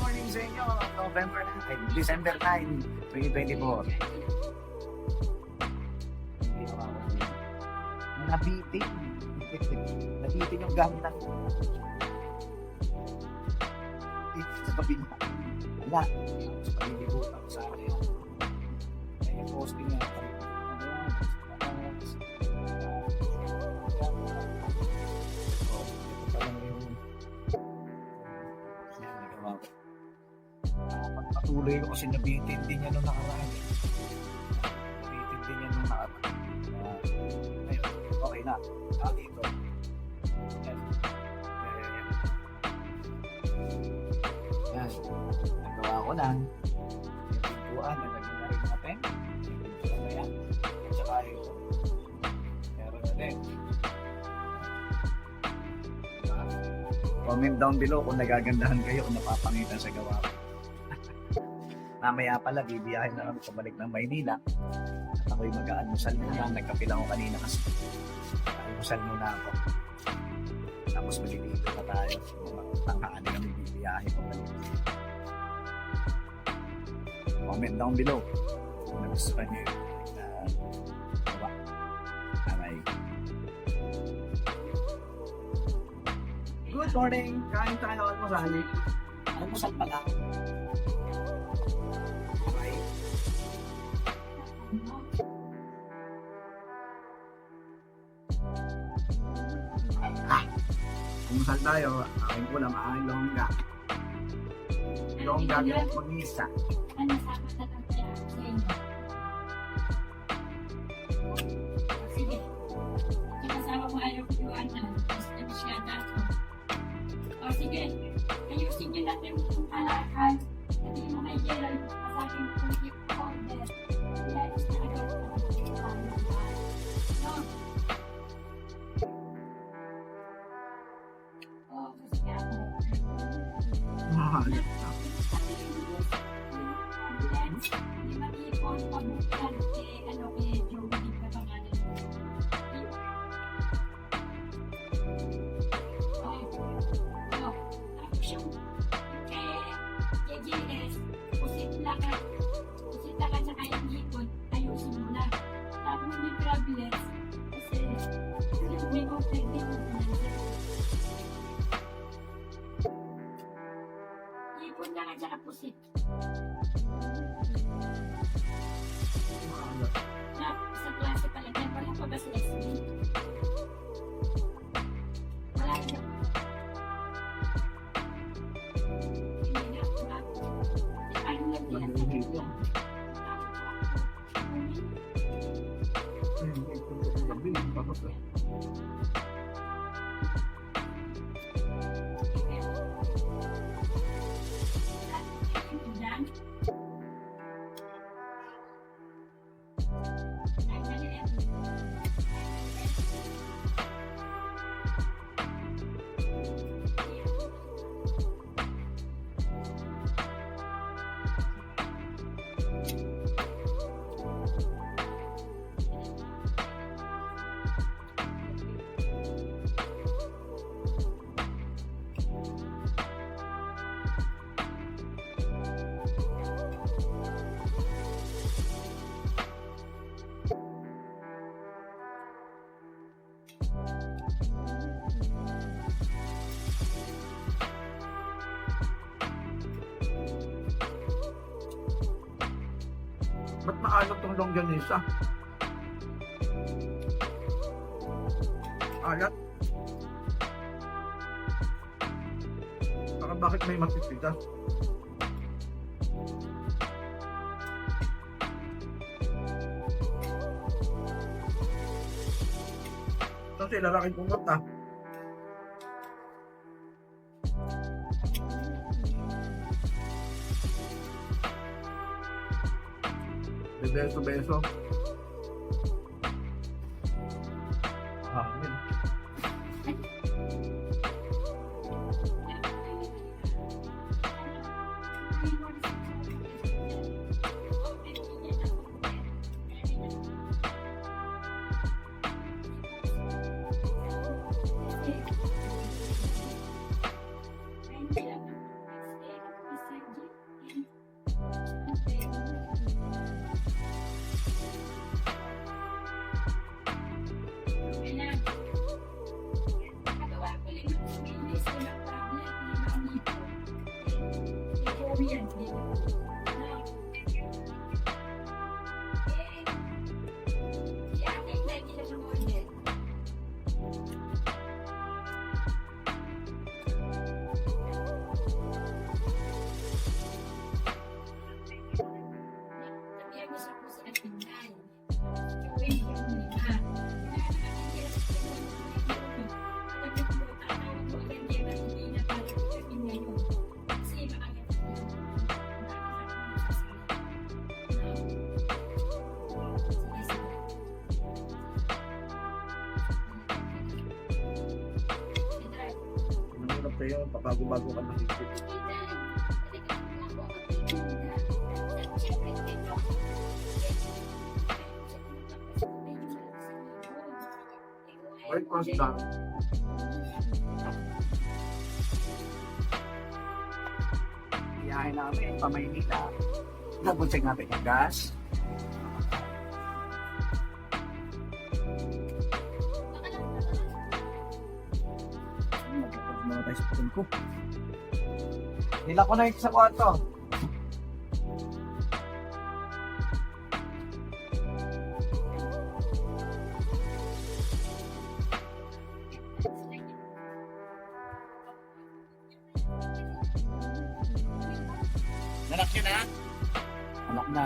Morning sa inyo, December 9, 2024. Hindi ako nabitin. Nabitin yung gamit ng sa kabila. Wala. Sa palilibutan ko sa akin. Kaya posting nga pa rin. Patuloy ko kasi nabitin din niya nung nakaraan. Nabitin din niya nung nakaraan. Ngayon, okay na. Dito. Yan. Nagawa ko lang. Yung pintuan, nalagyan na rin natin. Yung pintuan na yan. At saka yun. Meron na din. Comment down below kung nagagandahan kayo o napapangitan sa gawa ko. Mamaya pala, bibiyahin na kami pabalik ng Maynila. At ako'y mag-aalmusal muna. Nagkape lang ako kanina kasi. Almusal muna ako. Tapos malilito na tayo. Tanghali kami bibiyahin pabalik. Comment down below kung nagustuhan niyo na gawa. Aray. Good morning! Kain tayo almusal. Almusal pa lang. Almusal tayo. Aking ulam, aking longga. Longga yung pag-isa. Ano sa matatang kaya sa inyo? Sige. Ikasama mo ayaw ko yung anan. Mas nabisyada ako. O sige. Ayusin nyo natin yung kalakal. Sabi mo kay Gerald. Masaking kung yung order. Ilayos na agad. No? O, kasi ako. Mahal. Di ba ipon pabukan ano kay Joey ka pangalan mo? Tapos yung kay JS, pusit lang sa kayang hipon, ayusin mo na. Tapos may problems, kasi may conflict din mo pinansin. Hipon lang at saka pusit. Na sa klase pala yan, wala pa ba si SB? Wala siya. Hindi na, wala. Ano lang din ang sabi ko? Ba't maalok tong longganisa? Alat? Saka bakit may matipitas? Ito sila lalaking pumunta. Beso-beso. Yun. uuwi yan. Dito. Si ate hindi kita sumundin. Sabihan mo sa puso at pinay. Uwi yung mga. Mahirap kayo, pabago-bago ka ng isip. Right, constant. Iyahin namin pa Maynila. Double check natin yung gas. Magkakaroon na tayo sa putong ko. Nila ko na yung sa kwarto. Anak yun na? Anak na.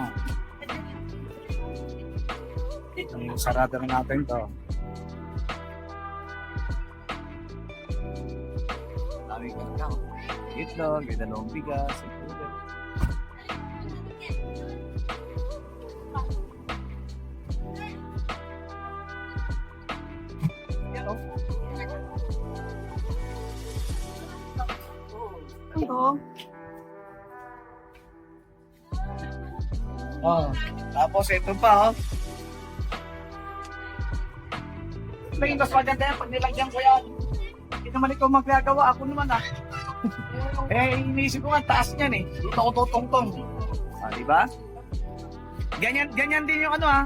Ang sarado na natin to. Dami ka. Itlog, may dalawang bigas. Yan o. Ito. Oh, tapos ito pa, oh. Tingin mas maganda yan pag nilagyan ko yan. Hindi naman ikaw magagawa, ako naman ah. Iniisip ko nga, taas niyan eh. Dito ako tutong-tong. Ah, di ba? Ganyan din yung ano ah.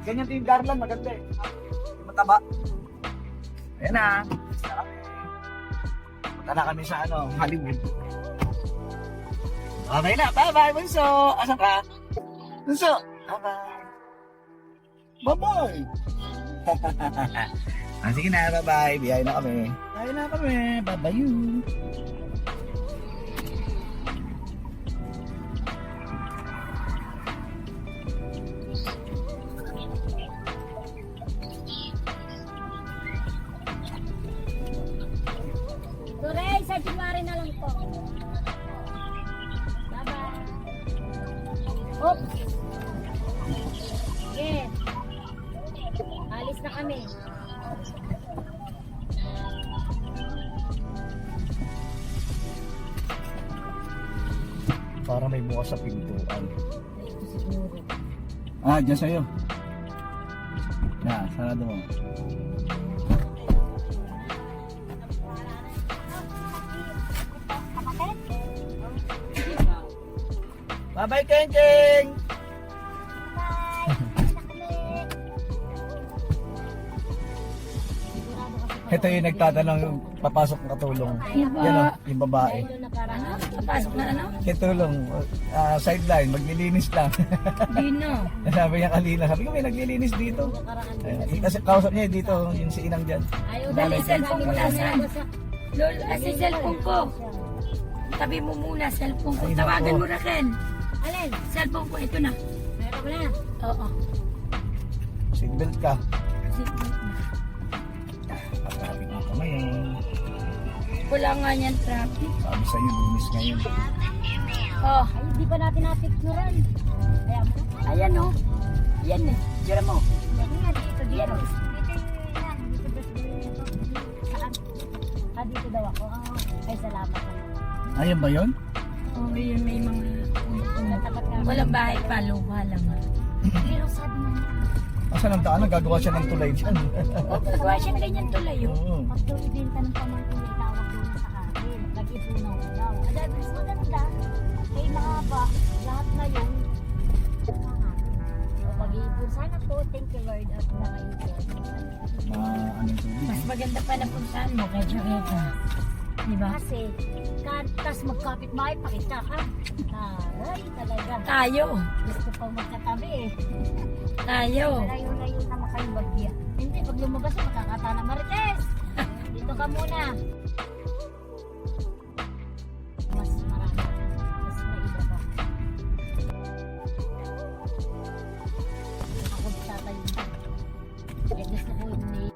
Ganyan din yung garland, maganda eh. Mataba. Ayan na. Punta na kami sa ano, Hollywood. Okay na, bye-bye, Bunso. Asan ka? Bunso, bye-bye. Bye-bye. Sige na, bye-bye. Biyahe na kami. Biyahe na kami. Bye-bye you. Turay, sa January na lang po. Bye-bye. Oops. Yes. Alis na kami. Parang may bukas sa pintuan. Ito siguro. Ah, dyan sa'yo. Sarado mo. Bye-bye, Kenjeng! Bye! Alis na kami. Ito yung nagtatanong yung papasok na katulong. Yan o, yung babae. Dahil yung nakaraan. Papasok na ano? Katulong, sideline, maglilinis lang. Dino. Sabi niya kanina, sabi ko may naglilinis dito. Nakaraan. Kasi kausap niya dito, yung si Inang dyan. Ayaw Dali, dali, cellphone mo nasaan? sa... Lol, kasi cellphone ko. Tabi mo muna, cellphone ko. Ay, Tawagan nako. mo Raquel. Alin? Cellphone ko, ito na. Meron ko na. Oo. Seatbelt ka. Cellphone na. Sabi nga ka ngayon. Wala nga niyan traffic. Sabi sa'yo, lunis ngayon. Oh, Ay, hindi pa natin napicturan. Kaya mo. ayan oh. Yan eh. Tira mo. Yan nga, dito, dito. Yan. Dito yan. Dito, dito. Saan? Ah, dito daw ako. Ay, salamat naman. Ayan ba yun? Oh, yun may mga... Natapat nga. Walang bahay pa, lupa lang. Pero sabi na Asan ang daan? Gagawa siya ng tulay dyan. Oh, nagawa siya ganyan tulay oh. Oo. pag daw ibenta ng pamangkin niya, itawag doon sa akin. Nag-ipunaw ko daw. Ada, mas maganda. Kay mahaba, lahat na yun. So, mag-iipon. Sana po, thank you Lord, at nakaipon. Ano yung tubig? Mas maganda pa na puntahan mo kay Joreta. Diba? Kasi, Tapos magkapit bahay, pakita ka. Aray, talaga. Tayo. Gusto pang magkatabi eh. Tayo. Malayo-layo naman kayong bagya. Hindi, pag lumabas mo, makakata na Marites. Dito ka muna. Mas marami. Mas naiba pa. Ako tatayo na. Eh, gusto ko yung may...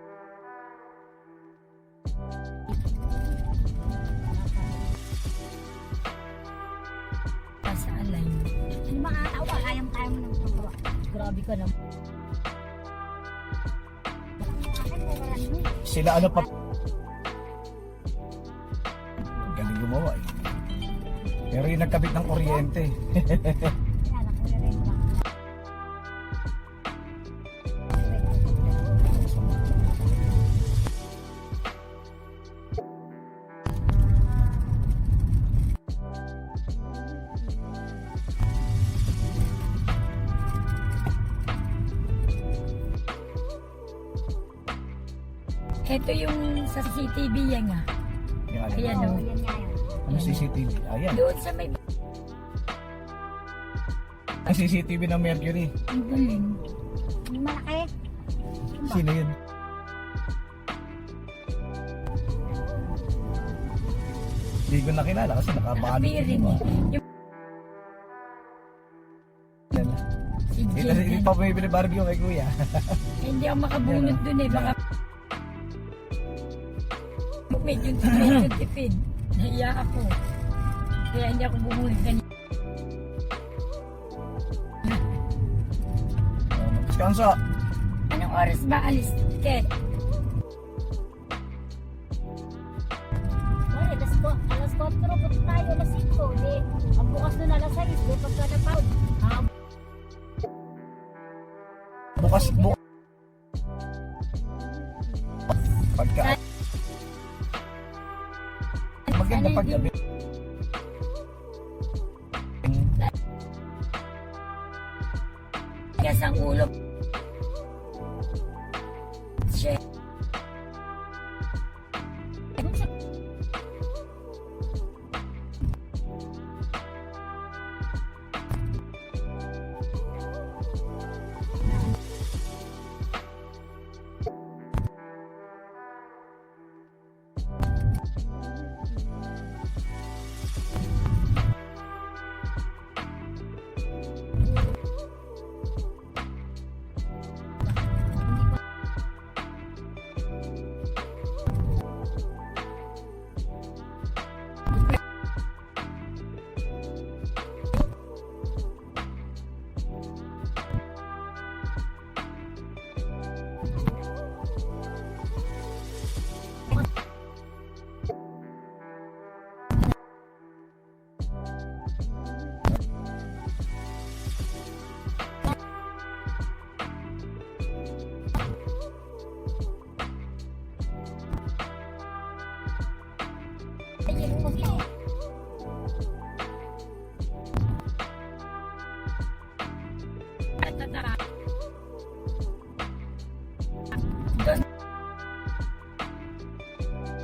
Sa alay. Ano makatawa? Kayang-kaya mo ng pagkawa. Grabe ka naman. Sila ano pa? Galing gumawa eh. Pero yung nagkabit ng kuryente. Ito yung sa CCTV yan nga. Yung ano, Ayan, Oo, oh. yan nga yan. ano CCTV? Ayan. Doon sa may... Ang CCTV ng Mercury. Ang galing. Yung malaki. Sino yun? Hindi ko nakilala kasi nakabanit Nakapiring yun. eh. Yung si Ito Jay. hindi pa bumibili barbecue kay kuya. Hindi ako makabunot dun eh. Baka... medyo tipid. Nahiya ako. Kaya hindi ako bumulot kanina. Descanso. Anong oras ba alis? Ket? Ay, alas 4 punta tayo, alas 5. Di, ang bukas nun alas 6. Di, pagka napawad. Bukas. Pagka. Maganda paggabi. Tigas ang ulo. Shit.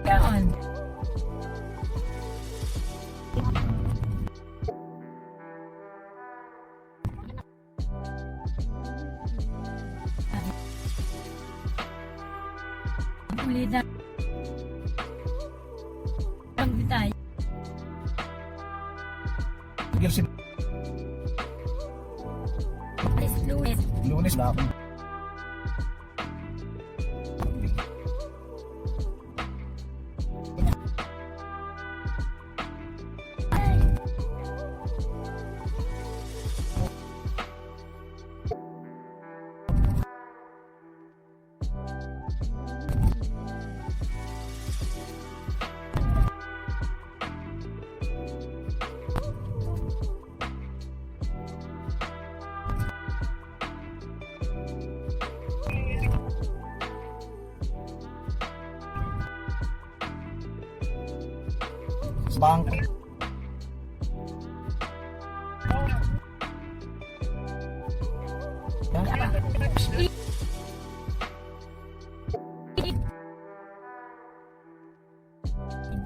Yan. Ulitan. Ang bitay. Tigil si Luis. Lunes na ako. Sa bangko.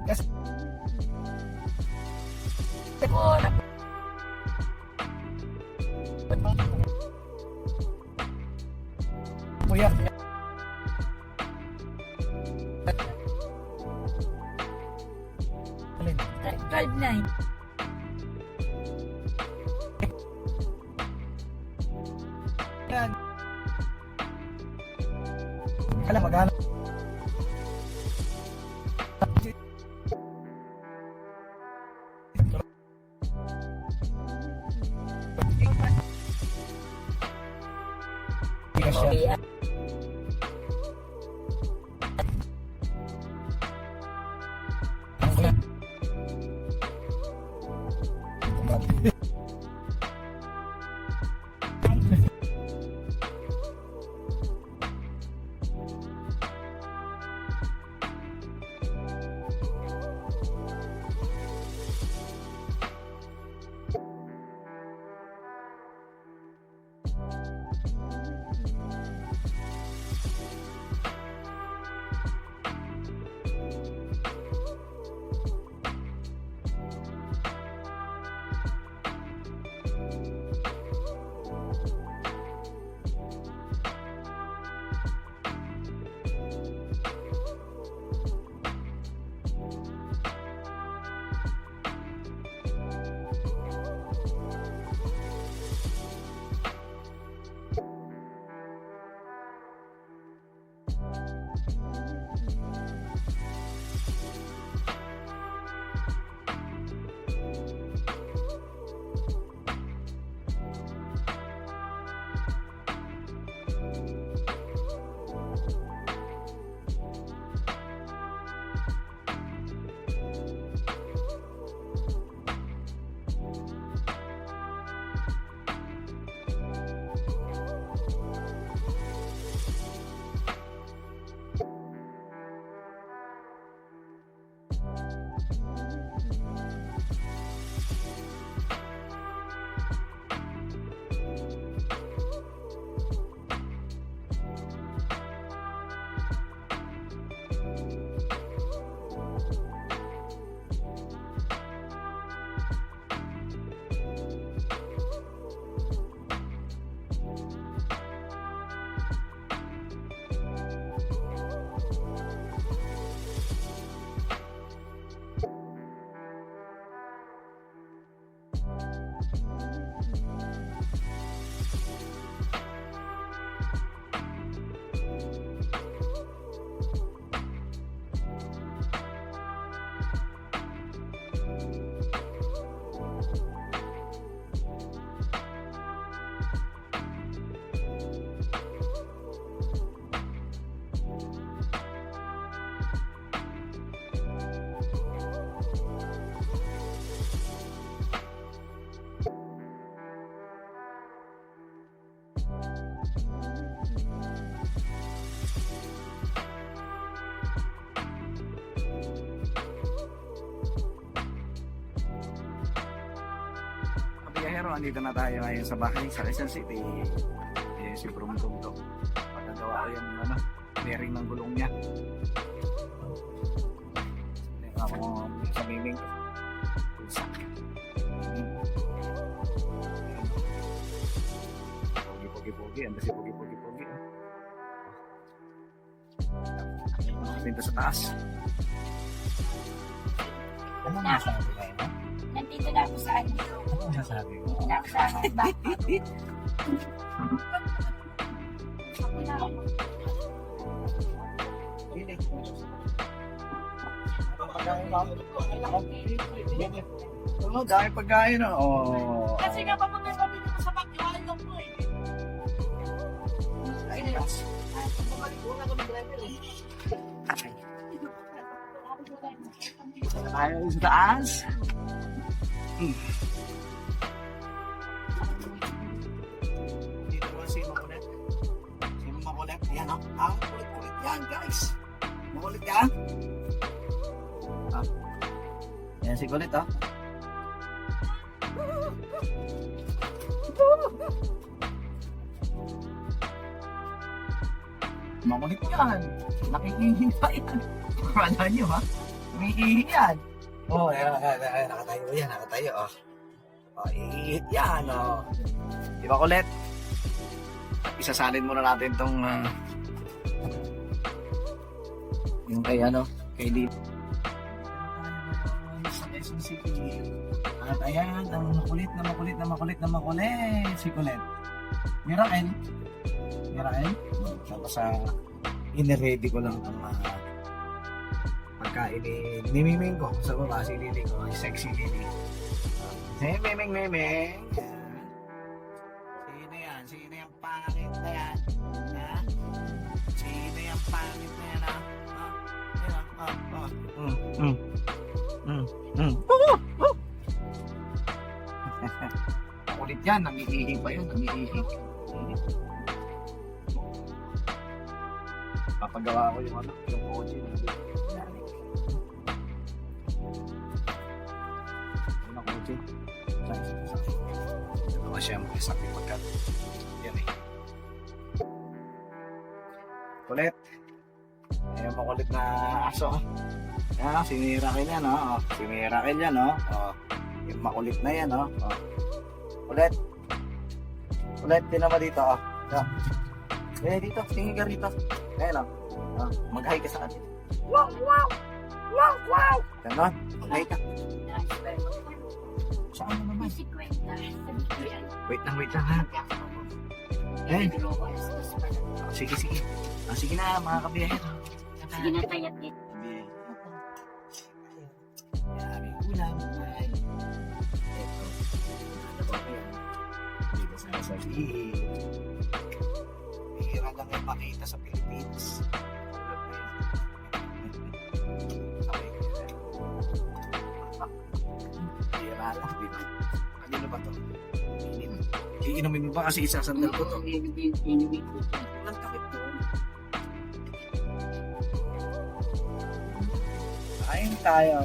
Kasi Alin? 12.9. Yan. Alam, maghanap. Okay. Biyahero, andito na tayo ngayon sa bahay sa Quezon City. Si Brumtong to. Pagkagawa ko yung bearing ng gulong niya. Ako sa miming ko. Pusa. Pogi-pogi-pogi. Anda si pogi-pogi-pogi. Dito sa taas. Ano masasabi kayo? Nandito na ako sa ano. Ano masasabi mo? Nandito na ako sa back. Ako na ako. Dahil pagkain na. Oh. Kasi nga papunta kami dito sa bakiwalan ko eh. Bumalik ko na kami driver eh. Tayo sa taas. Dito ba si makulit? Sino makulit? Yan o. Kulit-kulit yan guys. Makulit yan. Yan si kulit o. Makulit yan. Nakikihin pa yan. Wala nyo ha. Umiihi yan. Oh, nakatayo yan, nakatayo. Oh, iihit yan. Oh. Di ba kulit? Isasalin muna natin tong Yung kay ano, kay Lili. Sa Quezon City. At ayan, ang makulit si Kulit. Miracle. Tapos iniready ko lang ang pagkain ni Miming ko. Sa baba, si Lili ko, si sexy Lili. Si Miming. Sino yung pangit na yan? Ha? Sino yung pangit na yan, ha? Makulit yan, nangihihi pa yun, Papagawa ko yung yung kotse. Yung kotse. Ito siyempre sa pagkat. Yan eh. Kulit. Ayan makulit na aso. Yan, si Miracle yan, oh. Si Miracle yan, oh. Yung makulit na yan, oh. Kulit. Tingnan mo dito, oh. Dito, tingin ka rito. Ayan, oh. Mag-hi ka sa atin. Wow! Ganon, mag-hi ka. Saan mo naman? Wait lang, ha. Eh. Sige. Sige na, mga kabiyahe. Sige na tayo. Yari ulam. Ito. Ano ba yan? Dito sa sasabihin. Hira lang yung makita sa Pilipinas. Tulad na yun. Hira lang, di ba? Kanino ba to? Iinumin mo ba kasi isasandal ko to? Walang takip to. Kain tayo.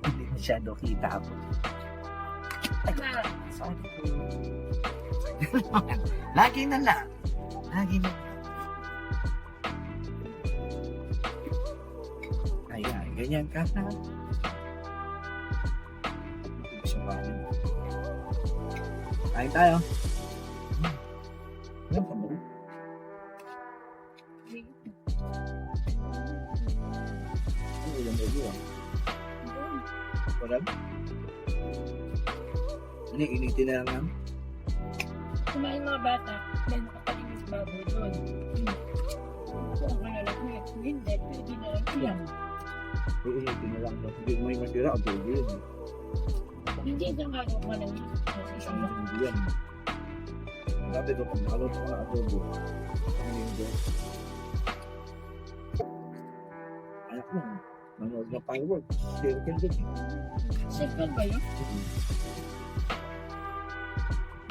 Hindi masyado kita ako. Lagi na lang. Ayan, ganyan ka na. Kain tayo. Yan pa mo. Ano ulam mo yun? Parang? Ano, initin na lang yan? Kumain mga bata, dahil nakapalinis baboy doon. Kung ang anak mo yun, hindi, pwede na lang iyan. Initin na lang. Hindi mo yung matira, ang pwede yun. Hindi na nga ako malamig. Isang hindi yan. Dati ito, pag nakalot ko na adobo, ang linggo. Anak mo, manood na fireworks. Circle din. Circle ba yun?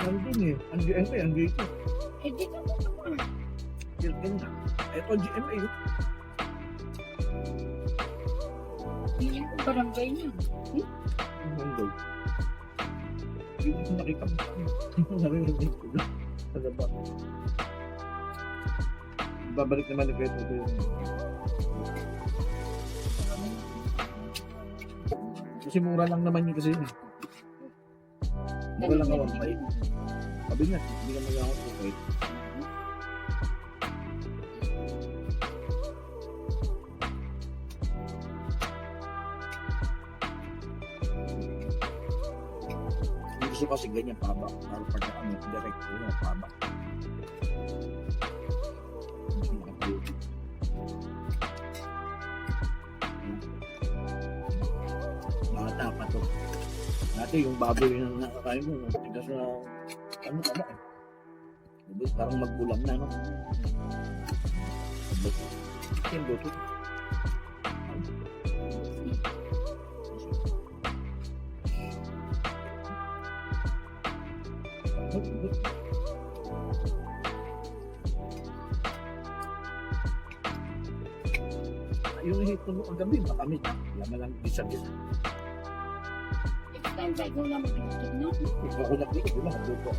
Nandun eh. Ang GMA, ang dito. Eh, dito mo naman. Circle na. Ito ang GMA. Hindi ko barangay niya. Ang mundo. Hindi ko nakita mo. Narinig ko na. Sa gaba. Babalik naman ni Pedro ito yung... Kasi mura lang naman yun kasi yun. Mura lang ka 1.5. Sabi nga, hindi ka mag-ako okay. Gusto kasi ganyan pabak. Para pagka ano, direct ko yung pabak. Hindi makapagod. Mga tapa to. Dati yung baboy na nakakain mo, tigas na ano ka ba eh. Parang magbulang na, no? Yung buto. Yung hito mo kagabi, makamit. Laman lang bisa-bisa. Extend ko na mag-gusto na. Ikaw ko nagdito, di ba? Nagluto.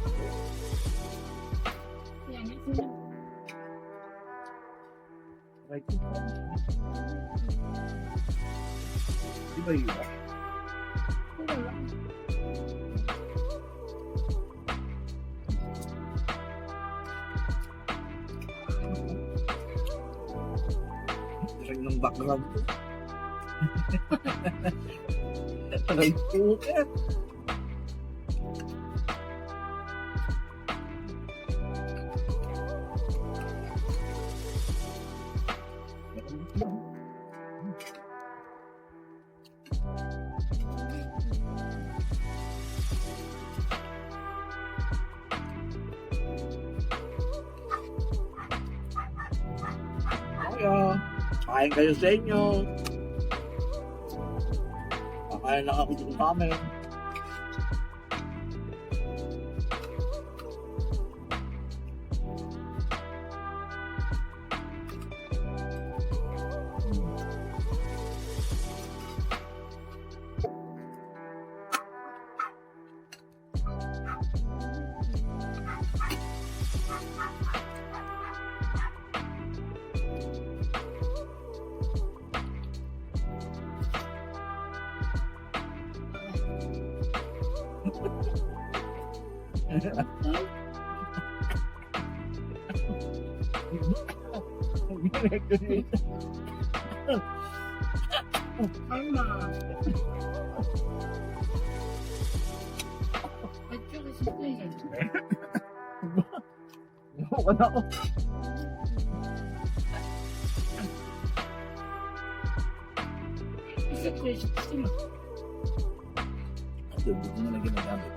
Yan, ito na. Right. Di Iba-iba. Wala. Rin ng background ko. Right po ka. Kaya, kain kayo sa inyo. Kakain lang ako dito sa amin. Mama. Ba't ka kasi ito eh? Bukan ako. Isa ko eh, gusto mo. Ito, dito na lang ginagamit.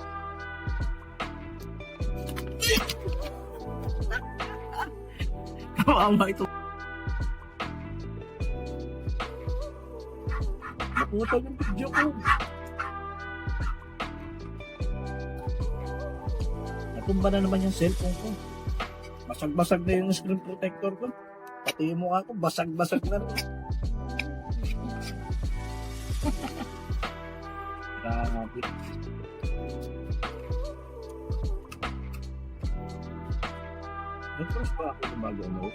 Kawawa ito. Naputol yung video ko. Natumba na naman yung cellphone ko. Basag-basag na yung screen protector ko. Pati yung mukha ko, basag-basag na rin. Grabe. Nag-cross pa ako ng bago ano.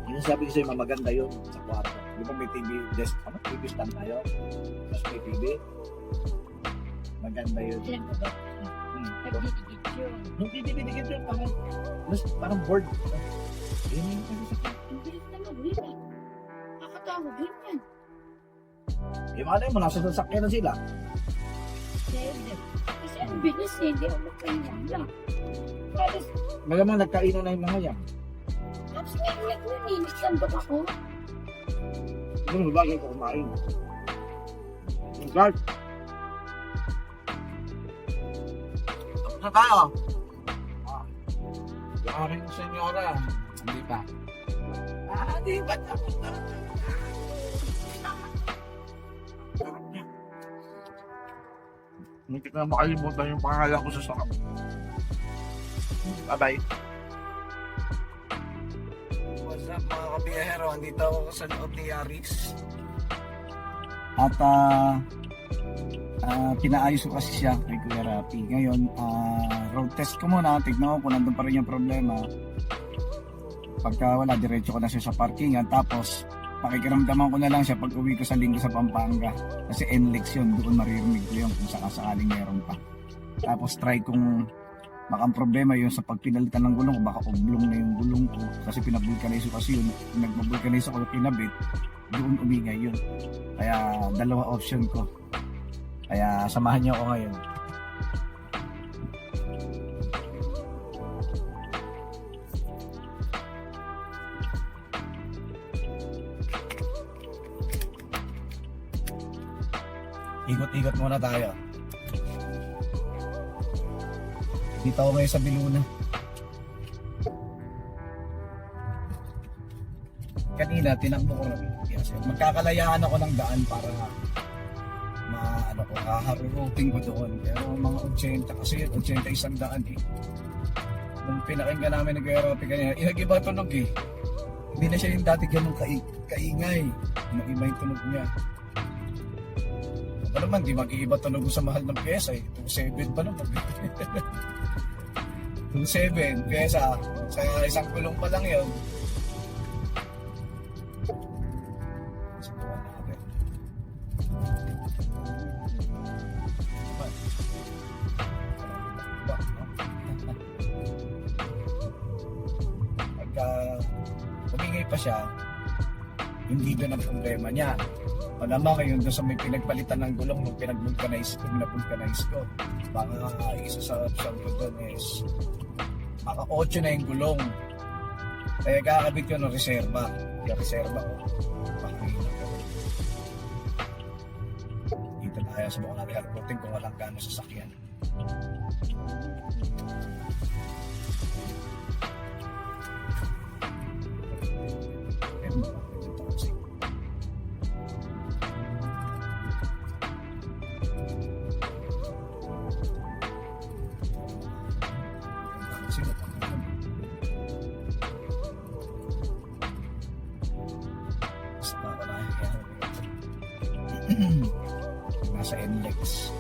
Yung sabi ko sa'yo, maganda yun sa kwarto. Di ba may TV desk, ano? TV stand tayo. Tapos may TV. Maganda yun. Alam mo ba? Nagdidikit yun. Nung titibigit yun, parang board. Yun yung sabi sa akin. Ang bilis na mag-win eh. Nakatawag yun yan. Yung mga mo, nasa sasakyan na sila. Kasi ang bilis eh, hindi ako magkaingan lang. Tapos, Magamang nagkainan na yung mga yan. tapos ngayon naninis lang ba ako? Yung bagay ko kumain. Yung guard. Tapos na tayo. Yung aking senyora. Hindi pa. Di ba tapos na? Hindi ko na makalimutan yung pangalan ko sa sarap. Bye-bye. What's up mga kabiyahero? Andito ako sa loob ni Yaris. At pinaayos ko kasi siya kay Kuya Rapi. Ngayon, road test ko muna. Tignan ko kung nandun pa rin yung problema. Pagka wala, diretso ko na siya sa parkingan. Tapos, pakikiramdaman ko na lang siya pag uwi ko sa linggo sa Pampanga. Kasi NLEX yun, doon maririnig ko yun kung sakasakaling meron pa. Tapos try kong baka ang problema yun sa pagpinalitan ng gulong ko, baka oblong na yung gulong ko kasi pinabulkanize ko kasi yun, nagmabulkanize ako kinabit, doon umingay yun. Kaya dalawa option ko. Kaya samahan niyo ako ngayon. Ikot-ikot muna tayo. Dito ako ngayon sa Biluna. Kanina, tinakbo ko lang. Yes, magkakalayaan ako ng daan para haharuruting ko doon. Pero mga 80, kasi 80 isang daan eh. Nung pinakinggan namin nag-aerope kanina, inag-iba tunog eh. Hindi na siya yung dati ganun kaingay. Nag-iba yung tunog niya. Ano naman, di mag-iiba tunog sa mahal ng pyesa eh. 2.7 pa naman. 2.7 pyesa. Sa isang kulong pa lang yun. pa siya, hindi doon ang problema niya. Malamang yung doon sa may pinagpalitan ng gulong nung pinag-vulcanize ko. Baka isa sa option ko doon is baka 8 na yung gulong. Kaya kakabit ko ng reserva. Yung reserva ko. Pakinggan ko. Dito na kaya subukan natin harputin kung walang gano'ng sasakyan. Nasa NLEX.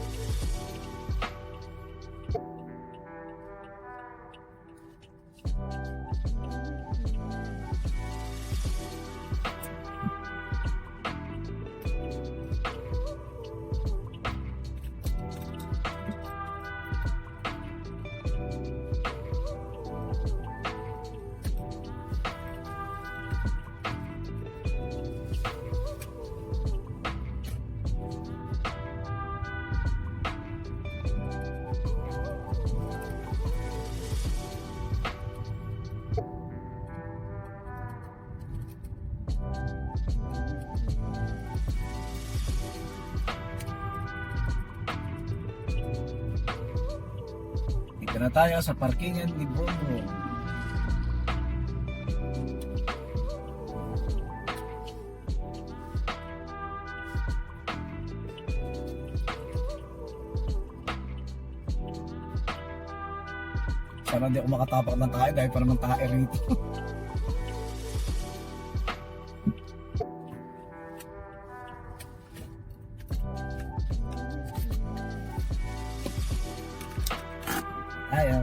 Dito na tayo sa parkingan ni Brum Brum. Sana hindi ako makatapak ng tayo dahil pa naman tayo rito. Ayaw.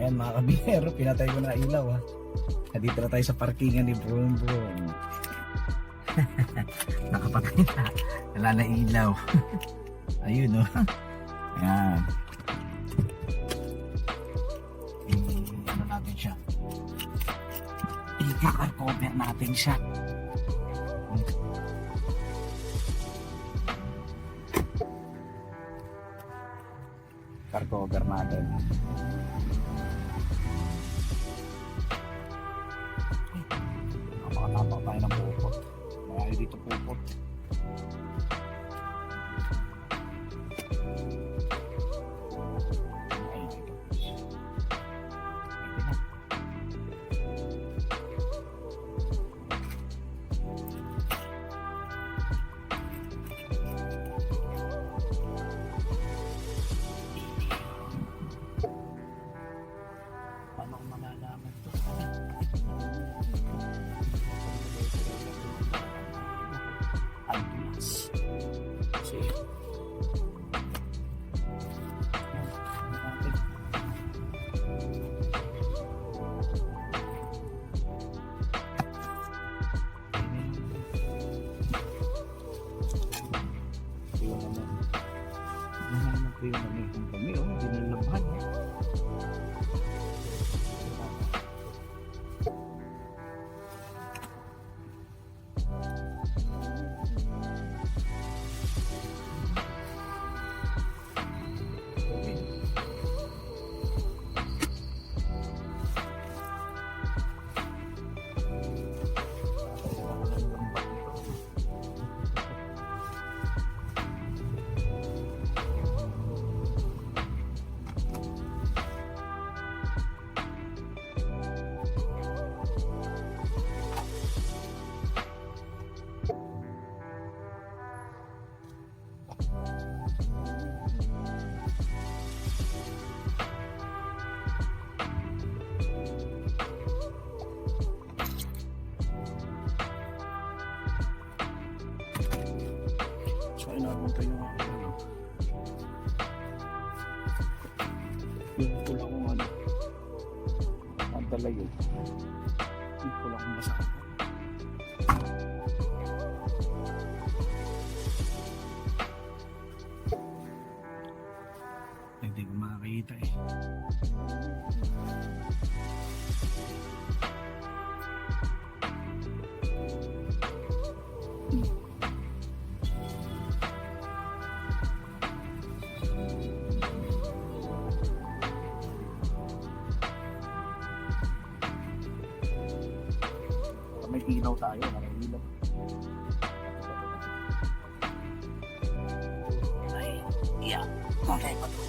Ayan mga kabiyero, pinatay ko na ilaw ha. Nandito na tayo sa parkingan ni Brum Brum. Nakapatay na. Wala na ilaw. Ayun o. Ayan. Ano natin siya? I-cover natin siya. Car cover natin. Nakatapak tayo ng pupot. Marami dito pupot. Ay, ito. Pwede na. Paano ko malalaman to? Alpinas. Kasi nahanap ko yung namihang kami, oh, dinalabahan. So, inapunta yung ano. Yung pula kong ano. Nadala yun. Yung pula kong basa. Hindi ko makakita eh. May ilaw tayo, may ilaw. Ay, yeah. Okay pa to.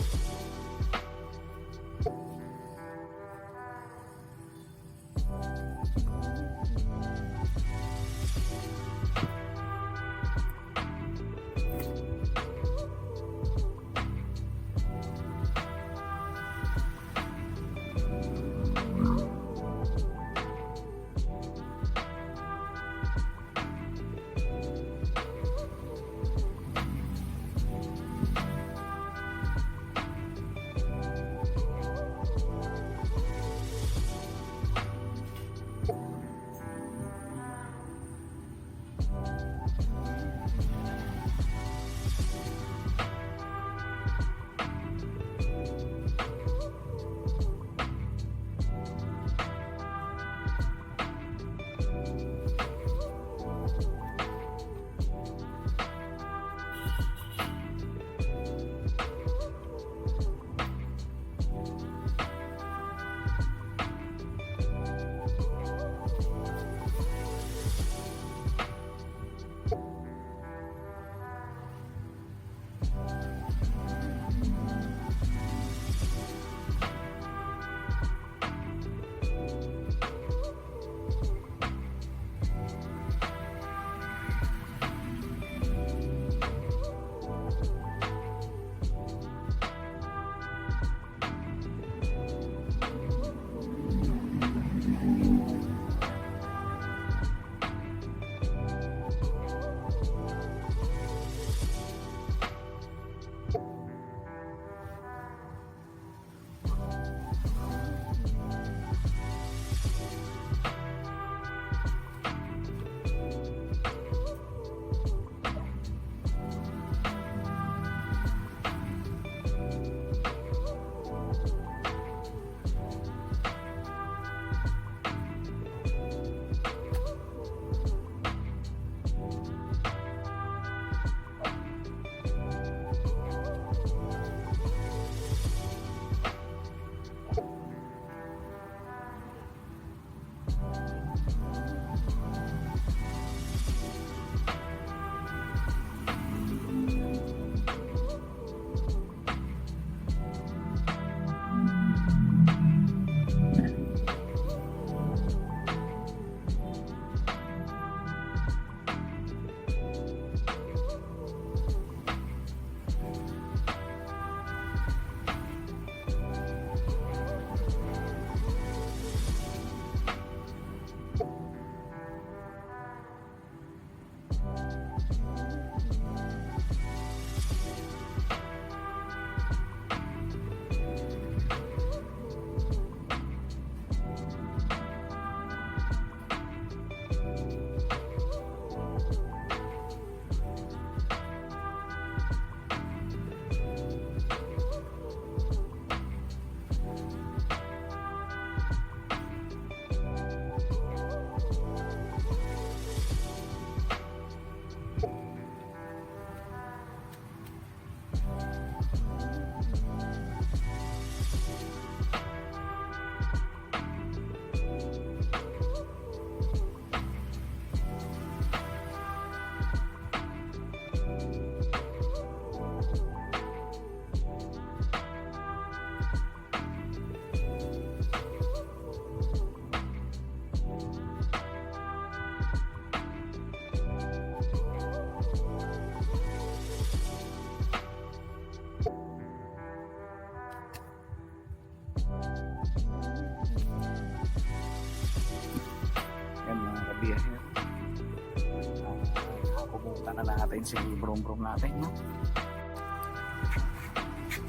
natin si brum-brum natin, no?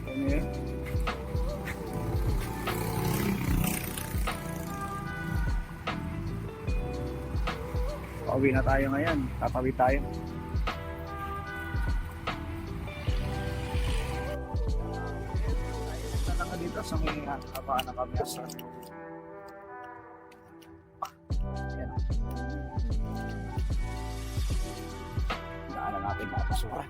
Ano yun? Pauwi na tayo ngayon. Tatawid tayo. Talaga dito sa may habaan na kami asa. Ayan. Daanan natin mga basura.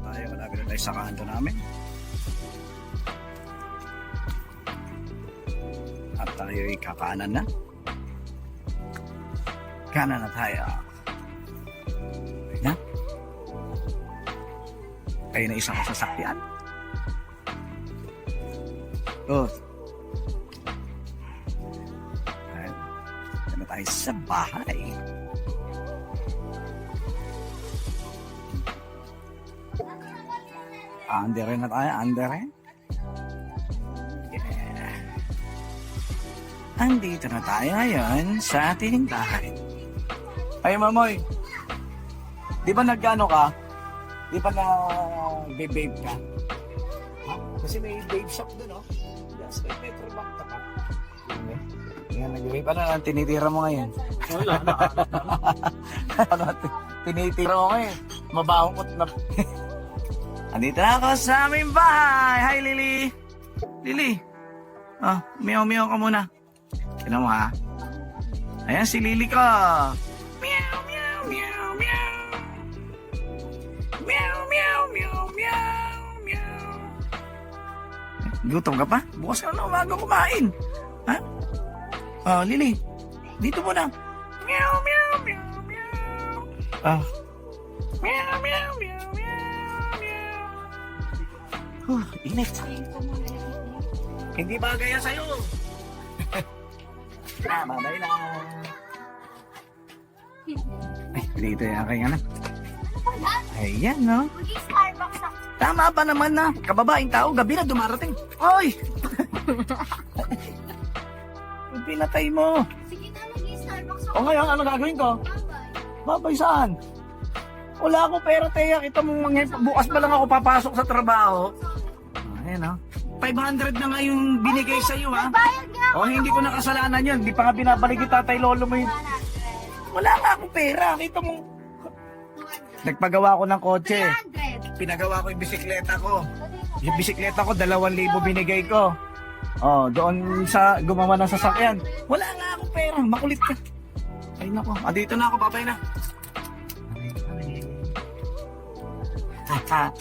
Malapit na tayo sa kanto namin. At tayo ay kakanan na. Kanan na tayo. Okay na? Kayo na isang sasakyan. Good. Ayan. Kanan tayo sa bahay. Andere na tayo, andere. Yeah. Andito na tayo ngayon sa ating bahay. Ay, Mamoy. Di ba nagkano ka? Di ba na-babe ka? Ha? Kasi may babe shop dun, oh. Yes, may Metrobank ka pa. Yan, nag-babe. Ano na tinitira mo ngayon? Wala na. Ano, tinitira mo ngayon? Mabahong na. Andito na ako sa aming bahay. Hi, Lily. Lily. Ah, meow-meow ka muna. Tignan mo, ha? Ayan si Lily ko. Meow, meow, meow, meow. Meow, meow, meow, meow, meow. Gutom ka pa? Bukas ka na umaga kumain. Ha? Oh, Lily. Dito muna. Meow, meow, meow, meow. Ah. Meow, meow, meow, meow. Init. Hindi bagay yan sa'yo. Babay na. Ay, dito yung aking anak. Ayan, no? Mag-Starbucks ako. Tama pa naman na. Kababaeng tao, gabi na dumarating. Oy! Pinatay mo. Sige na, mag-Starbucks ako. O ngayon, ano gagawin ko? Bye-bye. Babay saan? Wala ako pera, Teya. Kita mo, bukas pa lang ako papasok sa trabaho. Ayan, no? 500 na nga yung binigay sa'yo, ha? Bayad nga ako. O, hindi ko nakasalanan yun. Hindi pa nga binabalik yung tatay lolo mo yun. 100. Wala nga akong pera. Kita mo. Nagpagawa ko ng kotse. 300. Pinagawa ko yung bisikleta ko. Yung bisikleta ko, 2,000 binigay ko. Oh, doon sa gumawa ng sasakyan. Wala nga akong pera. Makulit ka. Ay, nako. Dito na ako. Babay na. Haha.